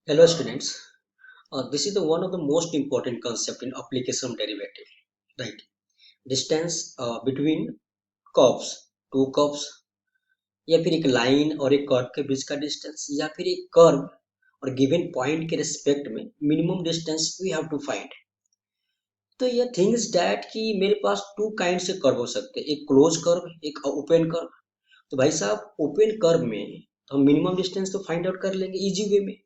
Hello students, this is the one of the most important concept in application derivative, right? Distance between curves, two curves या फिर एक line और एक curve के बीच का distance या फिर एक कर्व और गिवन पॉइंट के रिस्पेक्ट में minimum distance we have to find. तो ये थिंग्स डैट कि मेरे पास टू काइंड से कर्व हो सकते हैं, एक क्लोज कर्व एक ओपन कर्व। तो भाई साहब ओपन कर्व में तो हम मिनिमम डिस्टेंस तो फाइंड आउट कर लेंगे इजी वे में,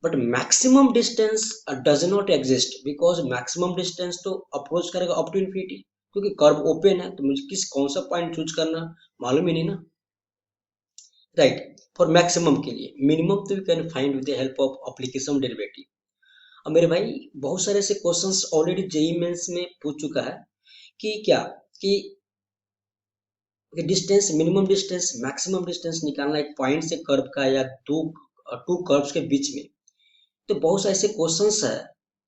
but maximum distance does not exist because maximum distance तो अप्रोच करेगा अप टू इन्फिनिटी, क्योंकि कर्व ओपन है तो मुझे कौन सा पॉइंट चूज करना मालूम ही नहीं ना, राइट। फॉर मैक्सिमम के लिए मिनिमम तो you can find with the help of application derivative. अब मेरे भाई बहुत सारे ऐसे क्वेश्चंस ऑलरेडी जेई मेंस में पूछ चुका है कि क्या कि distance minimum distance maximum distance निकालना एक पॉइंट से कर्व का या दो टू कर्व्स के बीच में। तो बहुत से ऐसे क्वेश्चंस है,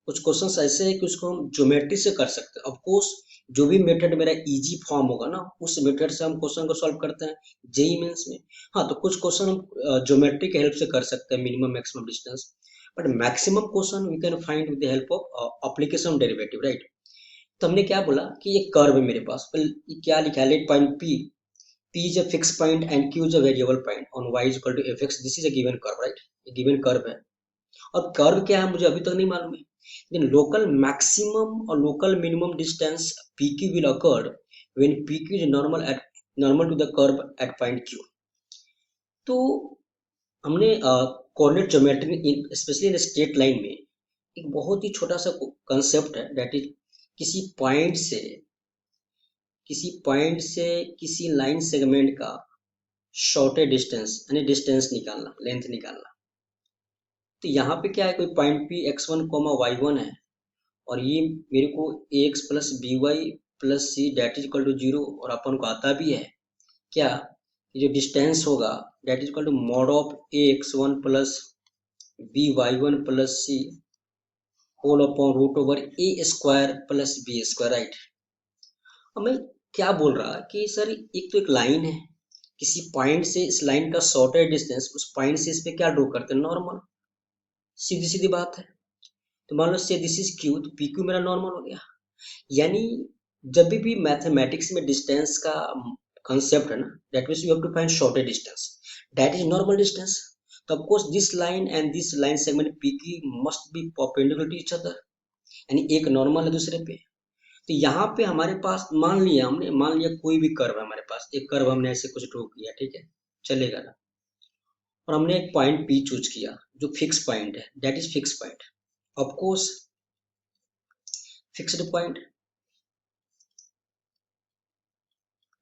कुछ क्वेश्चंस ऐसे हैं कि उसको हम ज्योमेट्री से कर सकते हैं। ऑफ कोर्स जो भी मेथड मेरा इजी फॉर्म होगा ना उस मेथड से हम क्वेश्चन को सॉल्व करते हैं जेई मेंस में। हाँ, तो कुछ क्वेश्चन हम ज्योमेट्री के हेल्प से कर सकते हैं minimum maximum distance, but maximum question we can find with the help of application derivative, right. तो हमने क्या बोला कि ये कर्व है मेरे पास, पर ये क्या लिखा है, let point P is a fixed point and Q is a variable point on y is equal to fx. This is a given curve, right? ये given curve है। अब कर्व क्या है मुझे अभी तक नहीं मालूम है, लेकिन लोकल मैक्सिमम और local minimum distance PQ will occur when PQ is normal to the curve at point Q। तो हमने coordinate geometry specially in straight line में एक बहुत ही छोटा सा कंसेप्ट है, दैट इज किसी पॉइंट से किसी लाइन सेगमेंट का शॉर्टेड डिस्टेंस यानी डिस्टेंस निकालना, लेंथ निकालना। तो यहाँ पे क्या है, कोई point P x1 Y one है और ये मेरे को ax plus B Y plus C that is equal to zero, और अपन को आता भी है क्या, ये जो डिस्टेंस होगा that is equal to mod of ax1 plus B Y one plus C whole upon root over A square plus B square, right. अब मैं क्या बोल रहा कि सर एक तो एक लाइन है, किसी पॉइंट से इस लाइन का शॉर्टेड डिस्टेंस उस पॉइंट से इस पे क्या ड्रॉ करते हैं, नॉर्मल, सीधी सीधी बात है। तो मान लो से दिस इज क्यू, तो पी क्यू मेरा नॉर्मल हो गया। यानी जब भी मैथमेटिक्स में डिस्टेंस का कंसेप्ट है ना, that means you have to find shorted distance, that is normal distance. तो of course this line and this line segment P Q must be perpendicular to each other, यानी एक normal है दूसरे पे। तो यहाँ पे हमारे पास मान लिया कोई भी कर्व है हमारे पास, एक कर्व हमने ऐसे कुछ ड्रॉ किया, ठीक है, चलेगा ना। और हमने एक पॉइंट पी चूज किया जो फिक्स पॉइंट है, that is fix point, of course fixed point,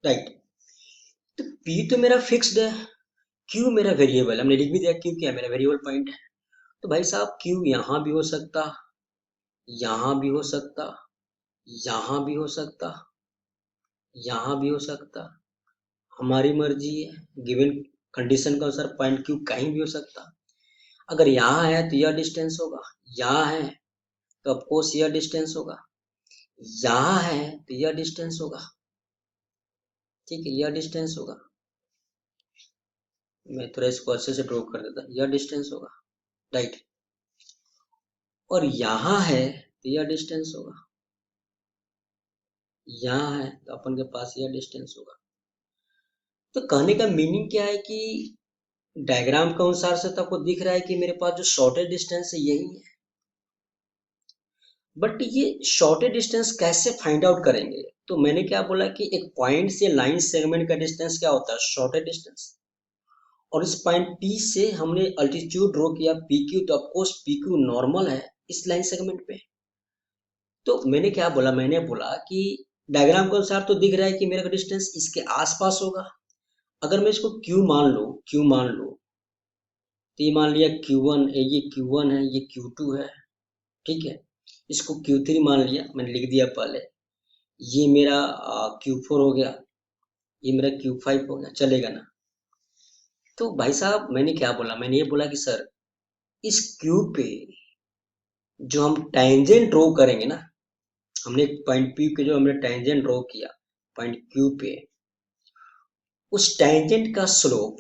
right. तो पी तो मेरा फिक्स्ड है, क्यू मेरा वेरिएबल है, हमने लिख भी दिया क्यू क्या मेरा वेरिएबल पॉइंट है। तो भाई साहब क्यू यहाँ भी हो सकता, यहाँ भी हो सकता, यहाँ भी हो सकता, यहाँ भी हो सकता, हमारी मर्जी है, गिवन कंडीशन के अनुसार पॉइंट क्यू कहीं भी हो सकता। अगर यहाँ है तो यह डिस्टेंस होगा, यहाँ है तो ऑफकोर्स यह डिस्टेंस होगा, यहाँ है तो यह डिस्टेंस होगा, ठीक है, यह डिस्टेंस होगा। मैं थोड़ा इसको अच्छे से ड्रॉ कर देता, यह डिस्टेंस होगा, राइट। और यहाँ है तो यह डिस्टेंस होगा, यहाँ है तो अपन के पास यह डिस्टेंस होगा। तो कहने का मीनिंग क्या है कि डायग्राम के अनुसार से तो आपको दिख रहा है कि मेरे पास जो शॉर्टेज डिस्टेंस है यही है, बट ये शॉर्टेज डिस्टेंस कैसे फाइंड आउट करेंगे। तो मैंने क्या बोला कि एक पॉइंट से लाइन सेगमेंट का डिस्टेंस क्या होता है, शॉर्टेज डिस्टेंस। और इस पॉइंट पी से हमने अल्टीट्यूड ड्रॉ किया पी क्यू, तो ऑफकोर्स पी क्यू नॉर्मल है इस लाइन सेगमेंट पे। तो मैंने क्या बोला, मैंने बोला कि डायग्राम के अनुसार तो दिख रहा है कि मेरा डिस्टेंस इसके आसपास होगा। अगर मैं इसको क्यू मान लूँ तो ये मान लिया Q1, ये Q1 है, ये Q2 है, ठीक है। इसको Q3 मान लिया, मैंने लिख दिया पहले। ये मेरा Q4 हो गया, ये मेरा Q5 हो गया, चलेगा ना। तो भाई साहब मैंने क्या बोला, मैंने ये बोला कि सर इस Q पे जो हम टेंजेंट ड्रॉ करेंगे ना, हमने पॉइंट P के जो हमने टेंजेंट ड्रॉ किया पॉइंट Q पे, उस टेंजेंट का स्लोप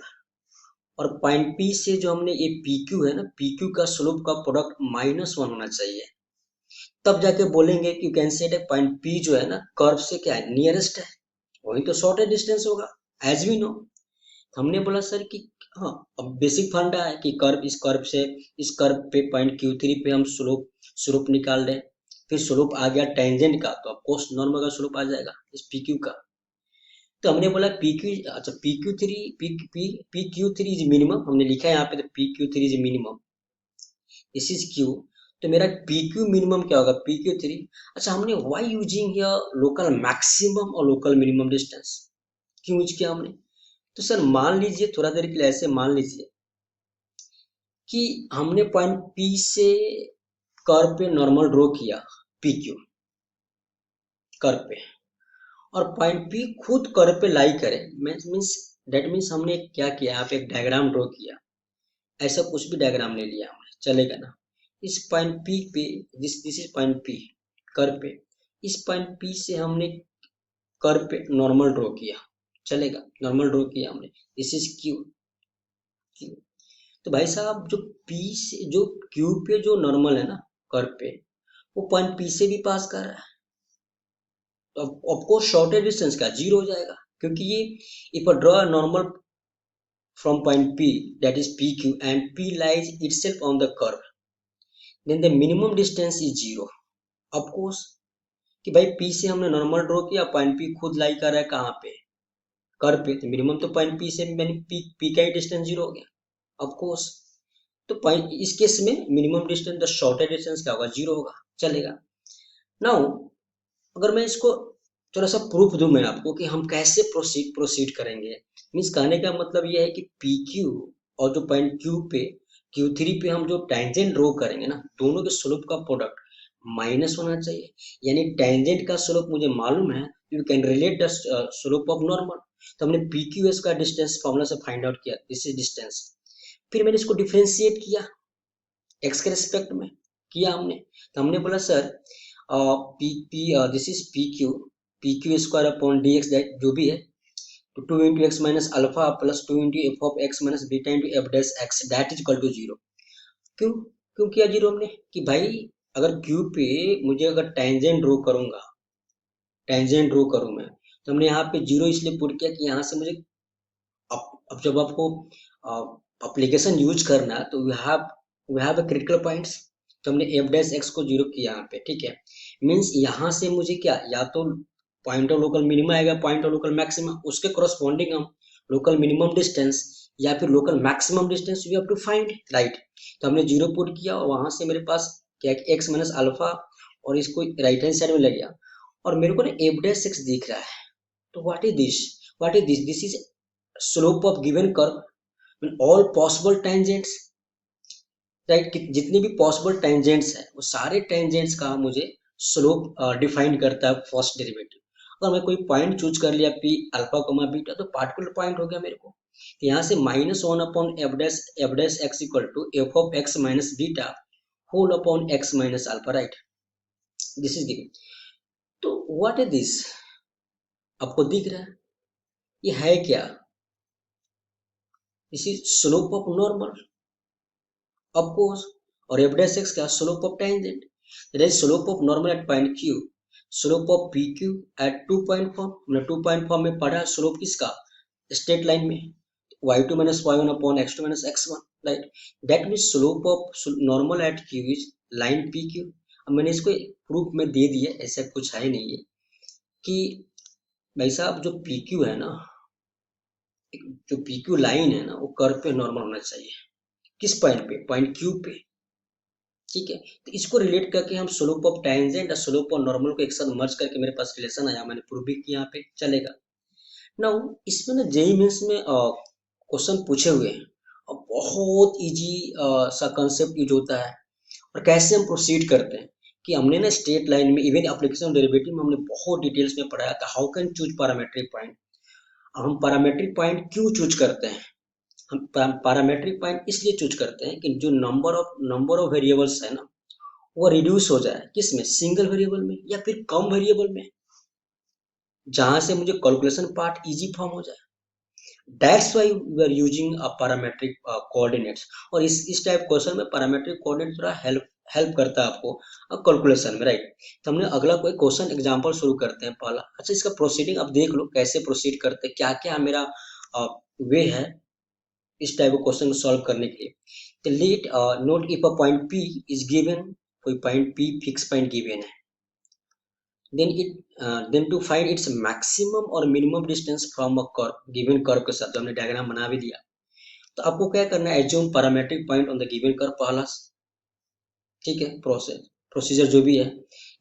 और पॉइंट पी से जो हमने ये पी क्यू है ना, पी क्यू का स्लोप का प्रोडक्ट -1 होना चाहिए, तब जाके बोलेंगे कि you can say point P जो है ना कर्व से क्या है, नियरेस्ट है, वही तो शॉर्टेस्ट डिस्टेंस होगा एज वी नो। हमने बोला सर कि हाँ, अब बेसिक फंडा है कि कर्व, इस कर्व पे पॉइंट क्यू थ्री पे हम स्लोप निकाल रहे हैं, फिर स्लोप आ गया टेंजेंट का, तो ऑफकोर्स नॉर्मल का स्लोप आ जाएगा इस पी क्यू का। तो हमने बोला पी क्यू, अच्छा P Q three is minimum, हमने लिखा है यहाँ पे, तो P Q three is minimum, this is Q. तो मेरा पी क्यू मिनिमम क्या होगा, पी क्यू थ्री। अच्छा, हमने वाई यूजिंग लोकल मैक्सिमम और लोकल मिनिमम डिस्टेंस क्यों यूज किया हमने? तो सर मान लीजिए, थोड़ा देर के लिए ऐसे मान लीजिए कि हमने पॉइंट पी से कर्व पे नॉर्मल ड्रॉ किया, पी क्यू कर्व पे, और पॉइंट पी खुद कर्व पे लाई करे, मीन्स डेट मीन्स हमने क्या किया, यहाँ पे एक डायग्राम ड्रॉ किया, ऐसा कुछ भी डायग्राम ले लिया हमने, चलेगा ना? इस पॉइंट पी पे, this is point P curve पे, इस पॉइंट पी से हमने कर्व पे नॉर्मल ड्रॉ किया, चलेगा? नॉर्मल ड्रॉ किया हमने, दिस इज क्यू। तो भाई साहब जो पी से, जो क्यू पे जो नॉर्मल है ना कर्व पे, वो पॉइंट पी से भी पास कर रहा है, तो ऑफकोर्स शॉर्टेज डिस्टेंस का जीरो हो जाएगा, क्योंकि ये if draw normal from point P, that is PQ, and P lies itself on the curve, then the minimum distance is zero. Of course कि भाई P से हमने नॉर्मल ड्रॉ किया, पॉइंट P खुद लाई कर रहा है कहाँ पे, कर्व पे, तो मिनिमम तो पॉइंट P से मैंने P का ही डिस्टेंस जीरो हो गया ऑफ कोर्स। तो पॉइंट, इस केस में minimum distance, the shortest distance क्या होगा, जीरो होगा, चलेगा। नाउ अगर मैं इसको थोड़ा सा प्रूफ दूं मैं आपको कि हम कैसे प्रोसीड करेंगे, मीन्स कहने का मतलब यह है कि पी क्यू और जो पॉइंट क्यू पे क्यू थ्री पे हम जो टेंजेंट ड्रॉ करेंगे ना, दोनों के स्लोप का प्रोडक्ट माइनस होना चाहिए, यानी टेंजेंट का स्लोप मुझे मालूम है, you can relate the slope of normal. तो हमने पी क्यू एस का डिस्टेंस फॉर्मूला से फाइंड आउट किया, दिस इज डिस्टेंस, फिर मैंने इसको डिफ्रेंशिएट किया एक्स के रिस्पेक्ट में किया हमने। तो हमने बोला sir P P this is P Q square upon D X, जो भी है, तो 2 into X minus alpha plus 2 into F of X minus beta into F dash X, that is equal to zero. क्यों क्यों किया zero हमने? कि भाई अगर क्यू पे मुझे अगर टेंजेंट ड्रॉ करूंगा, टेंजेंट ड्रॉ करूं मैं, तो हमने यहाँ पे जीरो इसलिए पुट किया कि यहाँ से मुझे, अब जब आपको एप्लीकेशन यूज करना है तो वी हैव क्रिटिकल पॉइंट्स, तो हमने एफ डैश एक्स को जीरो किया यहाँ पे, ठीक है? मीन्स यहाँ से मुझे क्या, या तो पॉइंट ऑफ लोकल मिनिमम आएगा, पॉइंट ऑफ लोकल मैक्सिमम, उसके करस्पॉन्डिंग हम लोकल मिनिमम डिस्टेंस या फिर local maximum distance we have to find, right? तो हमने जीरो पुट किया और वहां से मेरे पास क्या, एक्स माइनस अल्फा, और इसको राइट हैंड साइड में ले गया, और मेरे को ना एफ डैश एक्स दिख रहा है। तो what is this this is slope of given curve, all possible tangents, right? जितने भी पॉसिबल टेंजेंट्स हैं वो सारे टेंजेंट्स का मुझे स्लोप डिफाइन करता है फर्स्ट डेरिवेटिव। अगर मैं कोई पॉइंट चूज कर लिया पी अल्फा कोमा बीटा, तो पार्टिकुलर पॉइंट हो गया मेरे को, तो यहाँ से -1 upon F dash X equal to F of X minus beta whole upon X minus alpha, right? This is given. तो व्हाट इज दिस, आपको दिख रहा है ये है क्या? This is slope of normal of course, और एफ डैश एक्स का slope of tangent, that is slope of normal at point Q, slope of P Q at 2 point form, हमने 2 पॉइंट फॉर्म में पढ़ा स्लोप किसका, straight line में, y2 minus y1 upon x2 minus x1, right? That means slope of normal at q is line pq। अब मैंने इसको proof में दे दिया, ऐसा कुछ है नहीं है कि भाई साहब जो pq है ना, जो pq लाइन है ना, वो कर्व पे नॉर्मल होना चाहिए, किस पॉइंट पे, पॉइंट q पे, ठीक है? तो इसको रिलेट करके हम स्लोप ऑफ टेंजेंट और स्लोप ऑफ नॉर्मल को एक साथ मर्ज करके मेरे पास रिलेशन आया, मैंने प्रूफ भी किया यहाँ पे, चलेगा? नाउ इसमें ना जेई मेंस में क्वेश्चन पूछे हुए हैं, और बहुत इजी सा कंसेप्ट यूज होता है, और कैसे हम प्रोसीड करते हैं कि हमने ना स्ट्रेट लाइन में, इवन एप्लीकेशन डेरिवेटिव में हमने बहुत डिटेल्स में पढ़ाया था, how can choose parametric point. अब हम पैरामेट्रिक पॉइंट क्यों चूज करते हैं? हम पैरामेट्रिक पॉइंट इसलिए चूज करते हैं कि जो नंबर ऑफ वेरिएबल्स है ना, वो रिड्यूस हो जाए, किसमें, सिंगल वेरिएबल में या फिर कम वेरिएबल में, जहां से मुझे कैलकुलेशन पार्ट इजी फॉर्म हो जाए। That's why we are using parametric coordinates. और इस टाइप क्वेश्चन में पैरामेट्रिक कोऑर्डिनेट थोड़ा हेल्प करता है आपको कैलकुलेशन में, राइट। तो हमने अगला कोई क्वेश्चन एग्जांपल शुरू करते हैं पहला। अच्छा, इसका प्रोसीडिंग अब देख लो कैसे प्रोसीड करते हैं, क्या क्या मेरा वे है इस टाइप ऑफ क्वेश्चन को सॉल्व करने के लिए। तो let note if a point P is given, कोई point P fix point given है, then to find its maximum और minimum distance from a curve, given curve के साथ। जो हमने डायग्राम बना भी दिया, तो आपको क्या करना है, assume parametric point on the given curve पहला, ठीक है। प्रोसीजर जो भी है।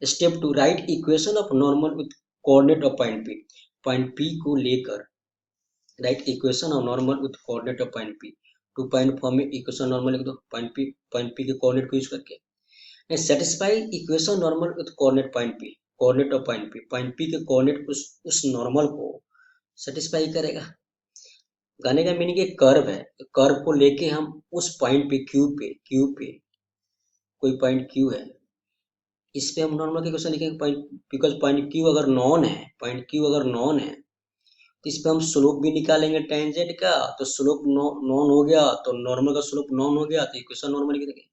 Step two, write equation of normal with coordinate of point P. Point P को लेकर write equation of normal with coordinate of point P. 2 point form में equation normal लिख दो पॉइंट पी के कोऑर्डिनेट को यूज करके। Satisfy equation normal with coordinate point P, coordinate of point P के coordinate उस नॉर्मल को सेटिस्फाई करेगा। गाने का मीनिंग एक कर्व है, तो कर्व को लेके हम उस पॉइंट पे क्यू पे कोई पॉइंट क्यू है, इस पे हम नॉर्मल के क्वेश्चन लिखेंगे पॉइंट, बिकॉज पॉइंट क्यू अगर नॉन है तो इस पे हम स्लोप भी निकालेंगे टेंजेंट का। तो स्लोप नॉन हो गया तो नॉर्मल का स्लोप नॉन हो गया, तो इक्वेशन नॉर्मल लिख देंगे।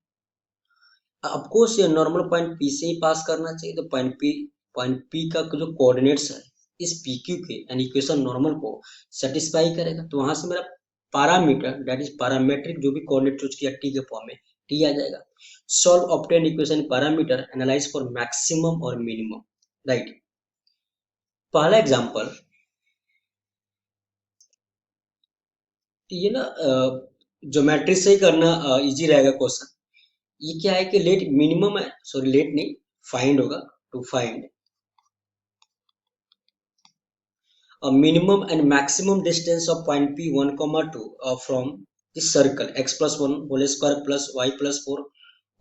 ऑफकोर्स ये नॉर्मल पॉइंट पी से ही पास करना चाहिए, तो पॉइंट पी का जो कोऑर्डिनेट्स है इस पी क्यू के यानी इक्वेशन नॉर्मल को सेटिस्फाई करेगा। तो वहां से मेरा पैरामीटर दैट इज पैरामेट्रिक जो भी कोऑर्डिनेट चूज किया टी के फॉर्म में, टी आ जाएगा। Solve obtain equation parameter analyse for maximum और मिनिमम, राइट। पहला एग्जांपल, ये ना ज्योमेट्री से ही करना इजी रहेगा क्वेश्चन। ये क्या है कि लेट मिनिमम है, सॉरी लेट नहीं, फाइंड होगा, to find a minimum and maximum distance of point P 1, 2 from this circle x plus 1 whole square plus y plus 4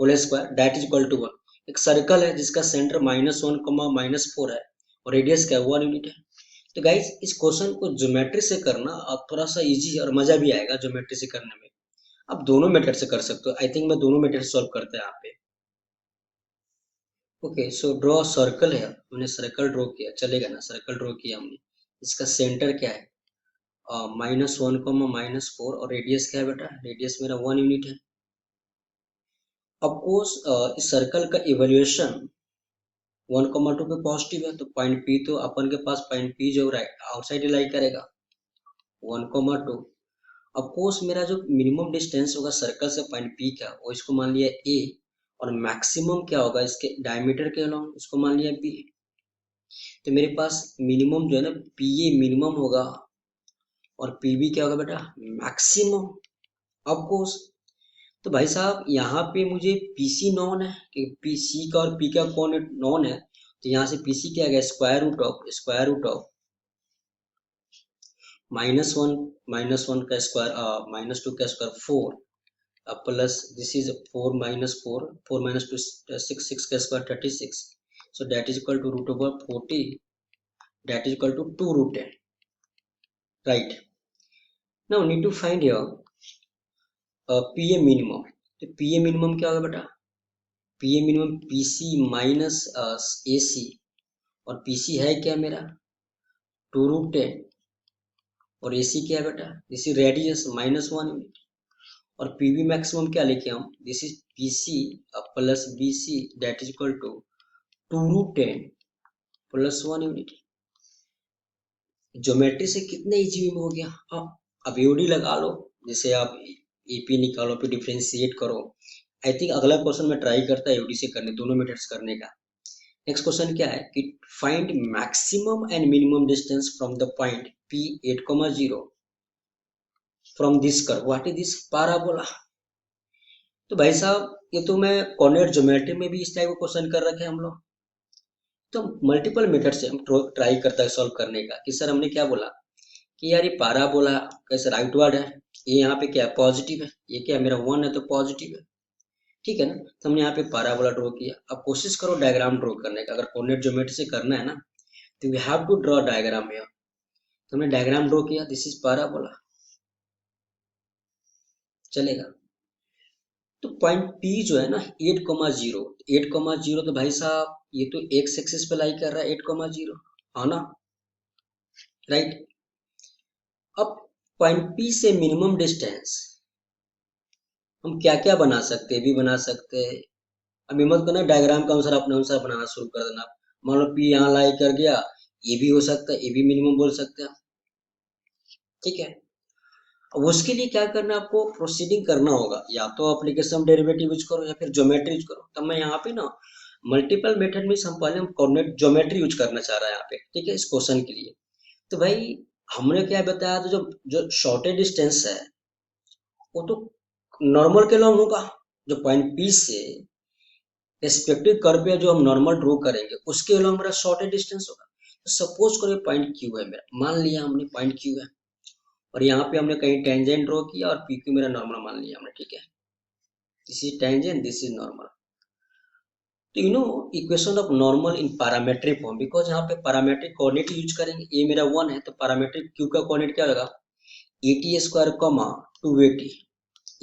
whole square that is equal to 1। एक circle है जिसका centre -1, -4 है और radius क्या है 1 unit है। तो गाइज इस क्वेश्चन को ज्योमेट्री से करना अब थोड़ा सा इजी और मजा भी आएगा ज्योमेट्री से करने में। आप दोनों मेथड से कर सकते हो, आई थिंक मैं दोनों मेथड सॉल्व करते हैं यहाँ पे। ओके, सो ड्रॉ सर्कल है, हमने सर्कल ड्रॉ किया, चलेगा ना, सर्कल ड्रॉ किया हमने। इसका सेंटर क्या है -1, -4 और रेडियस क्या है बेटा, रेडियस मेरा 1 यूनिट है। ऑफकोर्स इस सर्कल का इवैल्यूएशन 1, 2 पे पॉजिटिव है, तो पॉइंट पी तो अपन के पास पॉइंट पी जो राइट आउटसाइड लाई करेगा 1, 2। ऑफकोर्स मेरा जो मिनिमम डिस्टेंस होगा सर्कल से पॉइंट पी का वो इसको मान लिया ए, और मैक्सिमम क्या होगा इसके डायमीटर के अलॉन्ग इसको मान लिया बी। तो मेरे पास मिनिमम जो है ना पी ए मिनिमम होगा और पी बी क्या होगा बेटा मैक्सिमम, ऑफकोर्स। तो भाई साहब यहाँ पे मुझे पीसी नॉन है कि पीसी का और पी का कौन नॉन है, तो यहाँ से पीसी क्या आ गया स्क्वायर रूट ऑफ -1 का स्क्वायर -2 का स्क्वायर 4 प्लस दिस इज 4 -4 4 -2 6 6 का square 36। So that is equal to √40, that is equal to 2√10, right. Now need to find here P A minimum. तो पी ए मिनिमम क्या होगा बेटा, P A minimum P C minus A C, और P सी है क्या मेरा 2√10 और ए सी क्या है बेटा दिस इज रेडियस -1 यूनिट, और पी बी मैक्सिमम क्या लिखे हम this is P C plus B C that is equal to 2√10 प्लस 1 यूनिट। ज्योमेट्री से कितने इजी में हो गया। अब एओडी लगा लो, जैसे आप एपी निकालो फिर डिफरेंशिएट करो। आई थिंक अगला क्वेश्चन मैं ट्राई करता है एओडी से करने, दोनों मेथड्स करने का। नेक्स्ट क्वेश्चन क्या है कि find maximum and minimum distance from the point P 8,0 from this curve, what is this parabola. तो भाई साहब ये तो मैं कोऑर्डिनेट ज्योमेट्री में भी इस टाइप का क्वेश्चन कर रखे हैं हम लोग। तो मल्टीपल मेथड से हम ट्राई करता है सॉल्व करने का कि सर हमने क्या बोला कि यार ये पैराबोला कैसे राइटवर्ड है, ये यहाँ पे क्या है पॉजिटिव है, ये क्या है मेरा 1 है तो पॉजिटिव है, ठीक है ना। तो हमने यहाँ पे पैराबोला ड्रॉ किया। अब कोशिश करो डायग्राम ड्रॉ करने का, अगर कोऑर्डिनेट ज्योमेट्री से करना है ना तो we have to draw diagram here. तो हमने डायग्राम ड्रॉ किया, दिस इज पैराबोला, चलेगा। तो पॉइंट पी जो है ना 8,0 तो भाई साहब ये तो एक्स एक्सिस पे लाई कर रहा है 8,0 है ना, राइट। अब पॉइंट पी से मिनिमम डिस्टेंस हम क्या क्या बना सकते हैं, भी बना सकते हैं। अभी मत करना डायग्राम का अनुसार अपने अनुसार बनाना शुरू कर देना। मान लो पी यहाँ लाई कर गया, ये भी हो सकता है, ये भी मिनिमम बोल सकते हैं, ठीक है। अब उसके लिए क्या करना है, आपको प्रोसीडिंग करना होगा, या तो एप्लीकेशन डेरिवेटिव यूज करो या फिर ज्योमेट्री यूज करो। तब मैं यहाँ पे ना मल्टीपल मेथड में हम कोऑर्डिनेट ज्योमेट्री यूज करना चाह रहा है यहाँ पे, ठीक है, इस क्वेश्चन के लिए। तो भाई हमने क्या बताया, तो जो जो शॉर्टेज डिस्टेंस है वो तो नॉर्मल के लॉन्ग होगा। जो पॉइंट पी से रेस्पेक्टिव कर्व पे जो हम नॉर्मल ड्रॉ करेंगे उसके अलॉन्ग मेरा शॉर्टेज डिस्टेंस होगा। तो सपोज करो पॉइंट क्यू है मेरा, मान लिया हमने पॉइंट क्यू है, और यहाँ पे हमने कहीं टेंजेंट ड्रॉ किया और पी क्यू मेरा नॉर्मल मान लिया हमने, ठीक है। This is tangent, this is normal. तो you know equation of normal in parametric form, because यहाँ पे पैरामेट्रिक कोऑर्डिनेट यूज करेंगे। ये मेरा 1 है तो पैरामेट्रिक क्यू का कोऑर्डिनेट क्या होगा, एटी स्क्वायर कॉमा 280।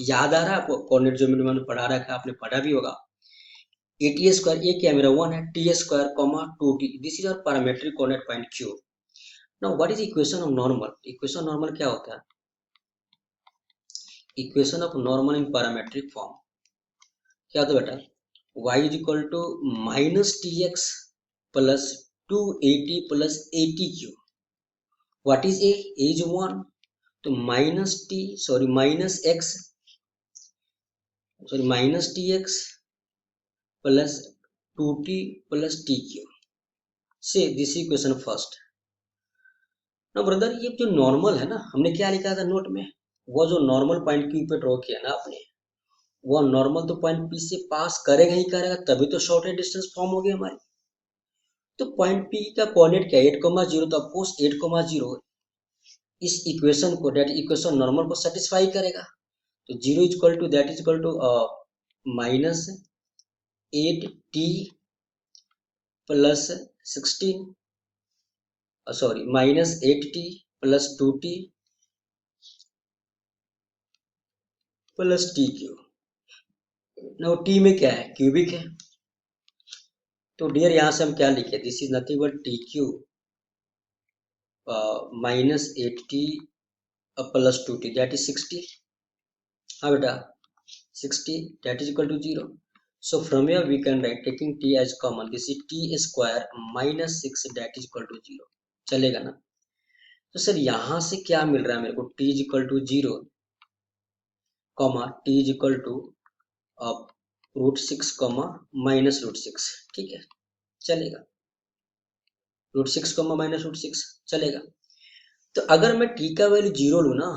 याद आ रहा है आपको, कोऑर्डिनेट ज्योमेट्री में पढ़ा रखा है, आपने पढ़ा भी होगा। एटी स्क्वायर ये क्या मेरा 1 है, T square comma 2t, this is our parametric coordinate point Q. Now what is equation of normal? Equation normal क्या होता है? Equation of normal in parametric form क्या होता है बेटा, y is equal to minus T X plus 280 plus 80 Q. What is A is 1, तो minus T X plus 2t plus T Q से this equation first. ना brother ये जो normal है ना, हमने क्या लिखा था नोट में, वो जो नॉर्मल पॉइंट क्यू पे ड्रॉ किया ना आपने, वो नॉर्मल तो पॉइंट पी से पास करेगा ही करेगा, तभी तो शॉर्टेज डिस्टेंस फॉर्म होगी हमारी। तो पॉइंट पी का कोऑर्डिनेट क्या है, 8,0, तो ऑफकोर्स 8,0 इस इक्वेशन को, दैट इक्वेशन नॉर्मल को सेटिस्फाई करेगा। तो 0 equal to that is equal to minus 8t plus 16, sorry minus 8t plus 2t plus T Q. Now T में क्या है, क्यूबिक है, तो डियर यहां से हम क्या लिखे, this is nothing but T Q minus 8t plus 2t that is 60। हाँ बेटा 60 that is equal to 0। So from here we can write taking t as common, this is t square minus 6 that is equal to 0। चलेगा ना? तो sir यहाँ से क्या मिल रहा है मेरे को, t is equal to 0 comma t is equal to √6 comma minus √6, ठीक है, चलेगा। √6 कॉमा माइनस √6 चलेगा। तो अगर मैं t का वैल्यू 0 लूँ ना,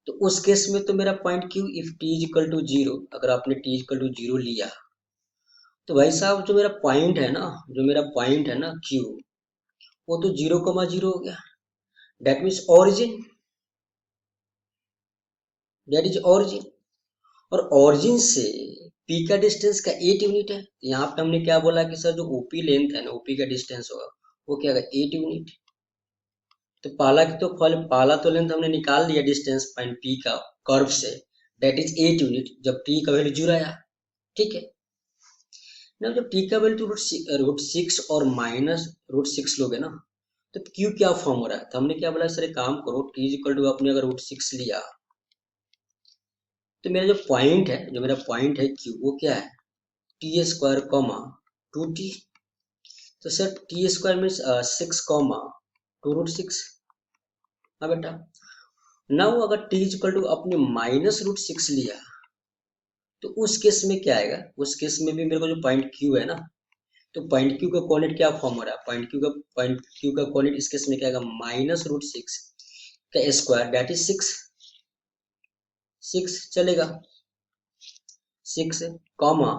तो उस केस में तो मेरा point Q if t is equal to 0, अगर आपने t is equal to 0 लिया, तो भाई साहब जो मेरा पॉइंट है ना, क्यू, वो तो 0,0 हो गया, that means origin, that is origin. और ऑरिजिन से पी का डिस्टेंस का 8 यूनिट है। यहाँ पे हमने क्या बोला कि सर जो ओपी लेंथ है ना, ओपी का डिस्टेंस होगा वो क्या होगा, 8 यूनिट। तो पहला तो लेंथ हमने निकाल लिया डिस्टेंस पॉइंट पी का कर्व से, दैट इज 8 यूनिट, जब टी का वैल्यू 0 आया, ठीक है ना। जब टी का वैल्यू √6 और माइनस √6 लोगे ना, तो क्यू क्या फॉर्म हो रहा है। तो हमने क्या बोला, सर एक काम करो, टी इज इक्वल टू आपने अगर √6 लिया, तो मेरा जो पॉइंट है क्यू, वो क्या है, टी स्क्वायर कॉमा 2t। तो sir T square means 6 comma 2√6। हाँ बेटा, नाउ अगर टी इज इक्वल टू अपने माइनस √6 लिया, तो उस केस में क्या आएगा, उस केस में भी मेरे को जो पॉइंट क्यू है ना, तो पॉइंट क्यू का कोऑर्डिनेट क्या फॉर्म हो रहा है, पॉइंट क्यू का कोऑर्डिनेट इस केस में क्या आएगा, माइनस √6 का स्क्वायर दैट इज 6 चलेगा, 6 comma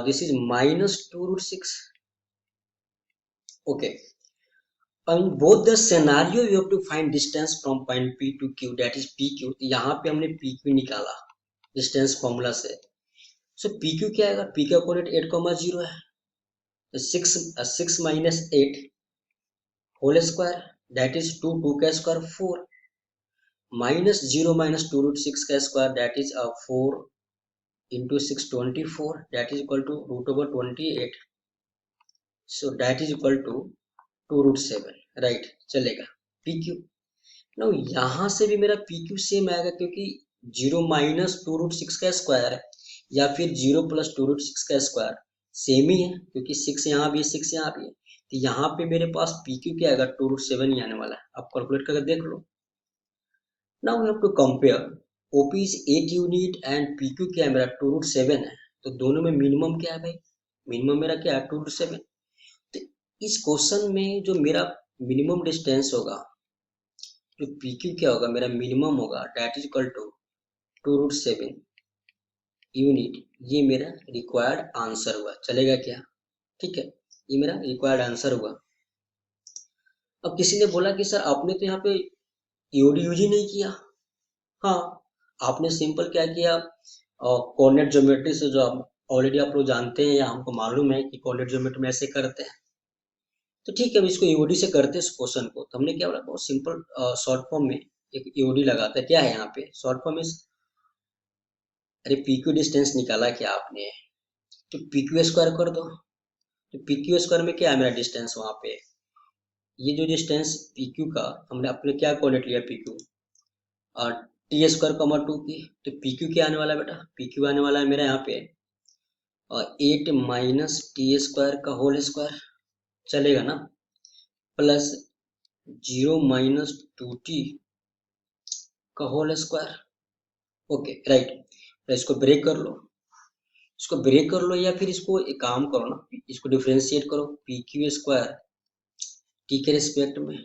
this is minus 2√6। Okay, in both the scenario you have to find distance from point P to Q, that is PQ। तो यहाँ पे हमने PQ निकाला डिस्टेंस फॉर्मूला से। सो PQ क्या आएगा, P का कोऑर्डिनेट 8,0 है, तो 6 minus 8 whole square that is 2 का स्क्वायर 4 माइनस 0 माइनस 2√6 का square that is 4 into 6 24 that is equal to √28। So that is equal to 2√7, right, चलेगा। PQ ना यहाँ से भी मेरा पी क्यू सेम आएगा, क्योंकि 0 - 2√6 का स्क्वायर है, या फिर 0 + 2√6 का स्क्वायर सेम ही है, क्योंकि 6 यहाँ भी है 6 यहाँ भी है। तो यहाँ पे मेरे पास पी क्यू क्या आएगा, 2√7 ही आने वाला है। आप कैलकुलेट करके देख लो। Now we have to compare OP is 8 unit and P Q क्या है मेरा 2√7 है। तो दोनों में मिनिमम क्या है भाई, मिनिमम मेरा क्या है 2√7। तो इस क्वेश्चन में जो मेरा मिनिमम डिस्टेंस होगा, जो पी क्यू क्या होगा मेरा मिनिमम होगा, that is equal to 2√7 unit. ये मेरा रिक्वायर्ड आंसर हुआ, चलेगा क्या? ठीक है, ये मेरा रिक्वायर्ड आंसर हुआ। अब किसी ने बोला कि सर आपने तो यहाँ पे ईओडी यूज ही नहीं किया। हाँ, आपने सिंपल क्या किया, कोऑर्डिनेट ज्योमेट्री से, जो आप ऑलरेडी आप लोग जानते हैं या हमको मालूम है कि कोऑर्डिनेट ज्योमेट्री में ऐसे करते हैं। तो ठीक है, अब इसको ईओडी से करते हैं इस क्वेश्चन को। तो हमने क्या बोला, बहुत सिंपल शॉर्ट फॉर्म में एक ईओडी लगाता है। क्या है यहाँ पे शॉर्ट फॉर्म इस, अरे पी क्यू डिस्टेंस निकाला क्या आपने, तो पी क्यू स्क्वायर कर दो। तो पी क्यू स्क्वायर में क्या है मेरा डिस्टेंस वहां पे, ये जो डिस्टेंस पी क्यू का, हमने अपने क्या कोऑर्डिनेट लिया पी क्यू, टी स्क्वायर कमा 2 पी। तो पी क्यू क्या आने वाला है बेटा, पी क्यू आने वाला है मेरा यहाँ पे 8 - T² का होल स्क्वायर, चलेगा ना, प्लस 0 - 2T का होल स्क्वायर। Okay right. तो इसको ब्रेक कर लो, इसको ब्रेक कर लो, या फिर इसको एक काम करो ना, इसको डिफ्रेंशिएट करो, पी क्यू स्क्वायर टी के रिस्पेक्ट में।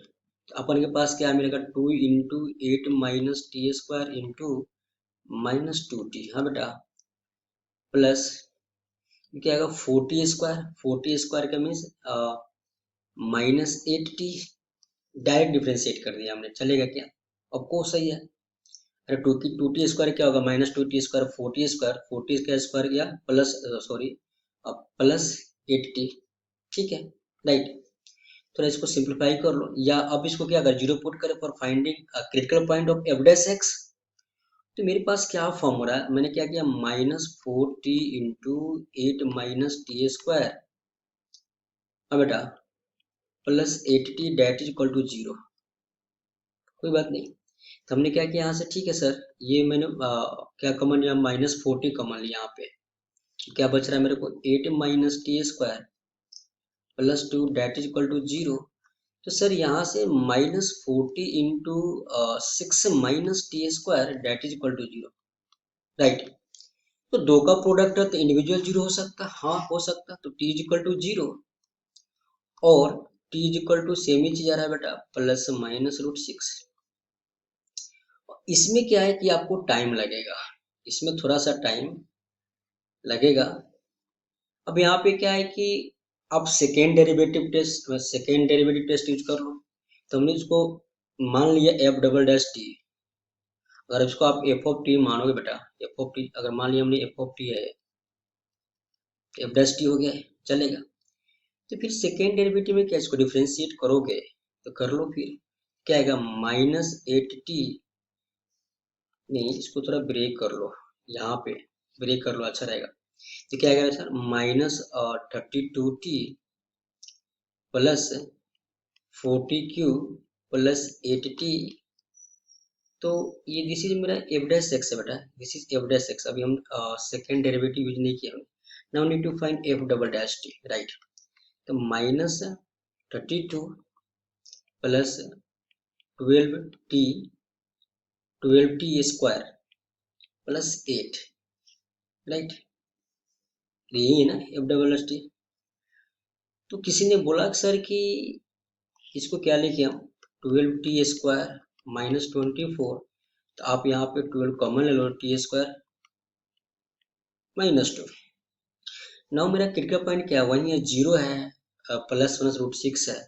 तो अपन के पास क्या मिलेगा, 2 × 8 - T² इंटू -2T। हाँ बेटा, प्लस क्या आएगा 40², 40² का मीन्स -8T। डायरेक्ट डिफ्रेंशिएट कर दिया हमने, चलेगा क्या? अब को सही है। अरे 2T² क्या होगा, -2T², 40², 40 का स्क्वायर गया प्लस, सॉरी, प्लस 8T। ठीक है राइट। थोड़ा इसको सिंप्लीफाई कर लो, या अब इसको क्या कर, जीरो पुट करें for finding critical point of F dash x. तो मेरे पास क्या फॉर्म हो रहा है, मैंने क्या किया, -4T इंटू 8 - T²। हाँ बेटा, plus 8T that is equal to 0। कोई बात नहीं। तो हमने क्या किया यहाँ से, ठीक है सर, ये मैंने क्या कमन लिया, -40 कमन लिया यहाँ पे। तो क्या बच रहा है मेरे को, 8 - T² plus 2 that is equal to 0। तो सर यहाँ से -40 into 6 - T² that is equal to 0, right. तो दो का प्रोडक्ट है तो इंडिविजुअल 0 हो सकता है, हाँ हो सकता है। तो T इज इक्वल टू 0 और T is equal to same ही चीज आ रहा है बेटा, +-√6। इसमें क्या है कि आपको टाइम लगेगा, इसमें थोड़ा सा टाइम लगेगा। अब यहाँ पे क्या है कि आप सेकेंड डेरिवेटिव टेस्ट यूज कर लो। तो हमने इसको मान लिया f डबल डैश टी। अगर इसको आप एफ ऑफ टी मानोगे बेटा, एफ ऑफ टी अगर मान लिया हमने एफ ऑफ टी है, एफ डैश टी हो गया है, चलेगा। तो फिर सेकेंड डेरिवेटिव में क्या, इसको डिफ्रेंशिएट करोगे तो कर लो, फिर क्या आएगा, -8T। नहीं, इसको थोड़ा ब्रेक कर लो, यहाँ पे ब्रेक कर लो, अच्छा रहेगा। तो क्या आएगा sir, -32T plus 40Q plus 8T। तो ये दिस इज मेरा एफ डैश एक्स है बेटा, दिस इज एफ डैश एक्स। अभी हम सेकेंड डेरिवेटिव यूज नहीं किया हमने। Now need to find F double dash T, right. तो -32 plus 12T, 12T² plus 8, right. यही है ना एफ डबल एस टी। तो किसी ने बोला सर कि इसको क्या लेके हम, 12T² -24। तो आप यहाँ पे 12 कॉमन ले लो, T² -2। नाउ मेरा क्रिटिकल पॉइंट क्या है, वही है 0 है, +-√6 है।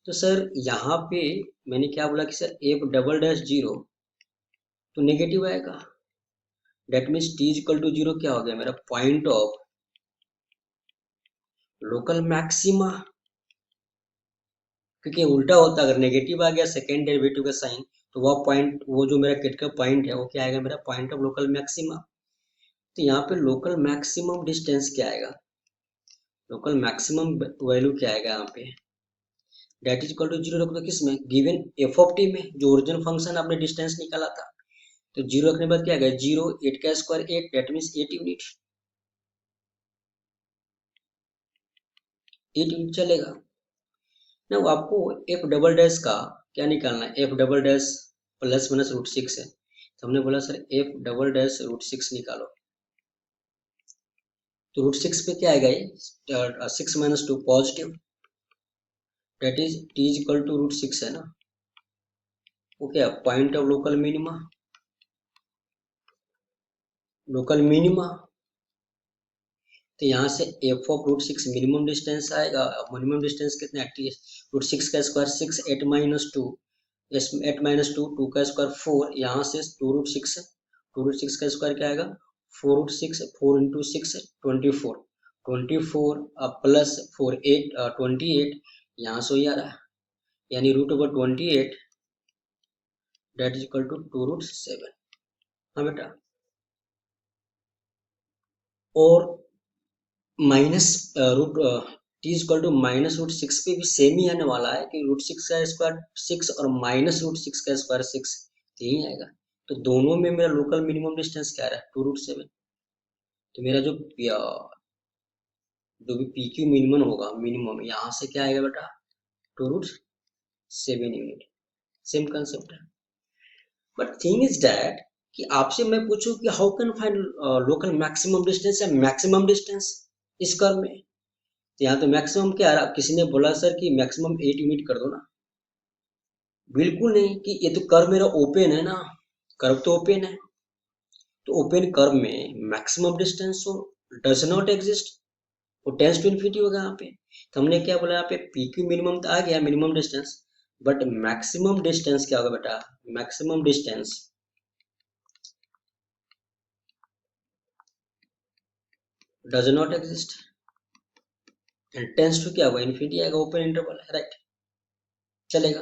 तो सर यहाँ पे मैंने क्या बोला कि सर एफ डबल डैश 0 तो नेगेटिव आएगा। That means T equal to 0 क्या हो गया मेरा, पॉइंट ऑफ लोकल मैक्सिमा। क्योंकि उल्टा होता, अगर नेगेटिव आ गया सेकेंड डेरिवेटिव का साइन, तो वह पॉइंट, वो जो मेरा क्रिटिकल पॉइंट है वो क्या आएगा मेरा, पॉइंट ऑफ लोकल मैक्सिमा। तो यहाँ पे लोकल मैक्सिमम डिस्टेंस क्या आएगा, लोकल मैक्सिमम वैल्यू क्या आएगा यहाँ पे, that is equal to zero रख दो किस में, गिवन एफ ऑफ टी में, जो ओरिजिनल फंक्शन आपने डिस्टेंस निकाला था। तो जीरो रखने के बाद क्या आ गया, जीरो, 8 का square 8, that means 8 unit, 8 unit चलेगा ना। वो आपको एफ डबल डैश का क्या निकालना है, F double dash plus minus root 6 है, तो हमने बोला sir F double dash root 6 निकालो। तो रूट 6 पे क्या आएगा, ये 6 minus 2 positive, that is T is equal to root 6 है ना। वो क्या, point of local minima, local minima. तो यहाँ से F of root 6 minimum distance आएगा। मिनिमम डिस्टेंस कितना है, रूट 6 का स्क्वायर 6, 8 माइनस 2, 8 माइनस 2, 2 का स्क्वायर 4, यहाँ से 2 रूट 6, 2 रूट 6 का स्क्वायर क्या आएगा, 4 रूट 6, 4 इंटू 6 24, 24 प्लस 4 8 28, यहाँ से ही आ रहा है, यानी root over 28 that is equal to 2 root 7। हाँ बेटा, और minus root T equal to minus root 6 पे भी सेम ही आने वाला है कि रूट 6 का स्क्वायर 6 और माइनस रूट 6 का स्क्वायर 6, यही आएगा। तो दोनों में मेरा लोकल मिनिमम डिस्टेंस क्या आ रहा है, 2 रूट 7। तो मेरा जो भी पी क्यू मिनिमम होगा, मिनिमम यहाँ से क्या आएगा बेटा, 2 रूट 7 यूनिट। सेम कंसेप्ट है, बट थिंग इज दैट कि आपसे मैं पूछूं कि how can find local maximum distance या मैक्सिमम डिस्टेंस इस कर्व में। तो यहाँ तो मैक्सिमम क्या आ रहा, किसी ने बोला सर कि मैक्सिमम 8 यूनिट कर दो ना, बिल्कुल नहीं, कि ये तो कर्व मेरा ओपन है ना, कर्व तो ओपन है, तो ओपन कर्व में मैक्सिमम डिस्टेंस तो डज नॉट एग्जिस्ट, वो टेंस टू इन्फिनिटी होगा यहाँ पे। तो हमने क्या बोला यहाँ पे, पी क्यू मिनिमम तो आ गया, minimum distance, but maximum distance क्या होगा बेटा, maximum distance does not exist, and tends to क्या होगा, इन्फिनिटी आएगा, ओपन इंटरवल है, राइट, चलेगा।